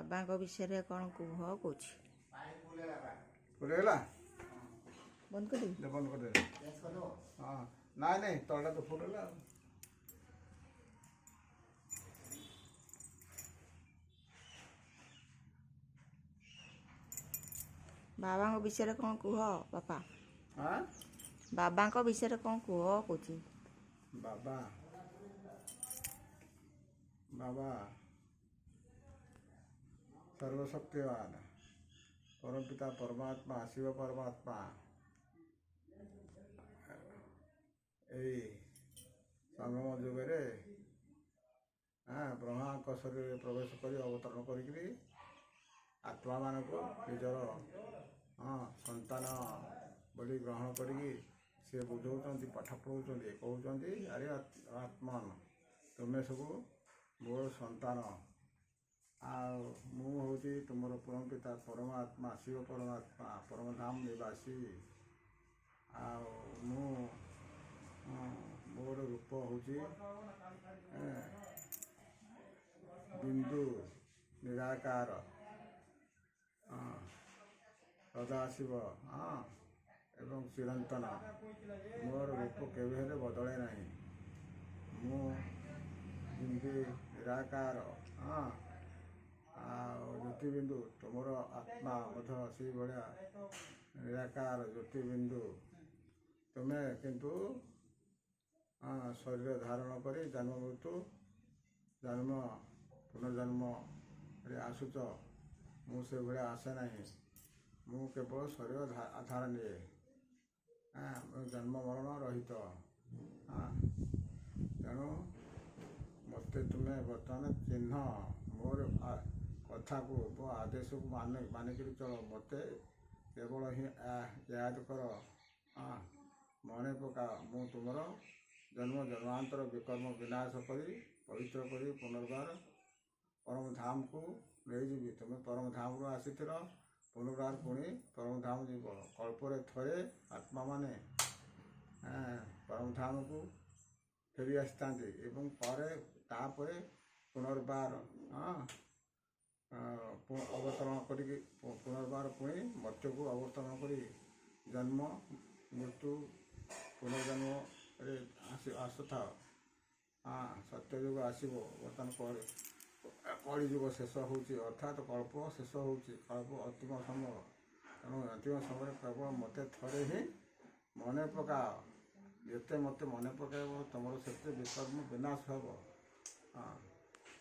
ବାବାଙ୍କ ବିଷୟରେ କ'ଣ କୁହ କହୁଛି। ପୁରେଇଲା ବନ୍ଦ କରିଦେବି। ବନ୍ଦ କରିଦେ। ହଁ ନାଇଁ ନାଇଁ ତଳଟା ତ ପୁରେଇଲା ଆଉ। ବାବାଙ୍କ ବିଷୟରେ କ'ଣ କୁହ ବାପା। ଆଁ ବାବାଙ୍କ ବିଷୟରେ କ'ଣ କୁହ କହୁଛି। ବାବା ବାବା सर्वशक्तिवान परमपिता परमात्मा शिव परमात्मा এই ସଂଗମ ଯୁଗରେ ବ୍ରହ୍ମାଙ୍କ ଶରୀରରେ ପ୍ରବେଶ କରି ଅବତରଣ କରିକିରି ଆତ୍ମାମାନଙ୍କୁ ନିଜର ସନ୍ତାନ ବୋଲି ଗ୍ରହଣ କରିକି ସେ ବୁଝାଉଛନ୍ତି, ପାଠ ପଢ଼ାଉଛନ୍ତି, କହୁଛନ୍ତି ଆରେ ଆତ୍ମନ ତୁମେ ସବୁ ମୋର ସନ୍ତାନ, ଆଉ ମୁଁ ହେଉଛି ତୁମର ପରମପିତା ପରମାତ୍ମା ଶିବ ପରମାତ୍ମା ପରମଧାମ ନିବାସୀ। ଆଉ ମୁଁ ମୋର ରୂପ ହେଉଛି ବିନ୍ଦୁ ନିରାକାର ସଦାଶିବ ଏବଂ ଚିରନ୍ତନ। ମୋର ରୂପ କେବେ ହେଲେ ବଦଳେ ନାହିଁ। ମୁଁ ବିନ୍ଦୁ ନିରାକାର ଆଉ ଜ୍ୟୋତିବିନ୍ଦୁ, ତୁମର ଆତ୍ମା ମଧ୍ୟ ସେଇଭଳିଆ ନିରାକାର ଜ୍ୟୋତିବିନ୍ଦୁ। ତୁମେ କିନ୍ତୁ ଶରୀର ଧାରଣ କରି ଜନ୍ମ ମୃତ୍ୟୁ ଜନ୍ମ ପୁନର୍ଜନ୍ମରେ ଆସୁଛ। ମୁଁ ସେଭଳିଆ ଆସେ ନାହିଁ। ମୁଁ କେବଳ ଶରୀର ଆଧାର ନିଏ। ଜନ୍ମ ମରଣ ରହିତ। ତେଣୁ ମୋତେ ତୁମେ ବର୍ତ୍ତମାନ ଚିହ୍ନ, ମୋର କଥାକୁ ମୋ ଆଦେଶକୁ ମାନିକିରି ଚଳ। ମୋତେ କେବଳ ହିଁ ୟାଦ କର, ମନେ ପକାଅ। ମୁଁ ତୁମର ଜନ୍ମ ଜନ୍ମାନ୍ତର ବିକର୍ମ ବିନାଶ କରି ପବିତ୍ର କରି ପୁନର୍ବାର ପରମଧାମକୁ ନେଇଯିବି। ତୁମେ ପରମଧାମରୁ ଆସିଥିଲ, ପୁନର୍ବାର ପୁଣି ପରମଧାମ ଯିବ। କଳ୍ପରେ ଥରେ ଆତ୍ମାମାନେ ପରମଧାମକୁ ଫେରି ଆସିଥାନ୍ତି ଏବଂ ତାପରେ ପୁନର୍ବାର ଅବତରଣ କରିକି ପୁନର୍ବାର ପୁଣି ମର୍ତ୍ତ୍ୟକୁ ଅବତରଣ କରି ଜନ୍ମ ମୃତ୍ୟୁ ପୁନର୍ଜନ୍ମରେ ଆସୁଥାଅ। ସତ୍ୟଯୁଗ ଆସିବ। ବର୍ତ୍ତମାନ କଳିଯୁଗ ଶେଷ ହେଉଛି, ଅର୍ଥାତ୍ କଳ୍ପ ଶେଷ ହେଉଛି। କଳ୍ପ ଅନ୍ତିମ ସମୟ। ତେଣୁ ଅନ୍ତିମ ସମୟରେ କେବଳ ମୋତେ ଥରେ ହିଁ ମନେ ପକାଅ। ଯେତେ ମୋତେ ମନେ ପକାଇବ ତୁମର ସେତେ ବିକର୍ମ ବିନାଶ ହେବ।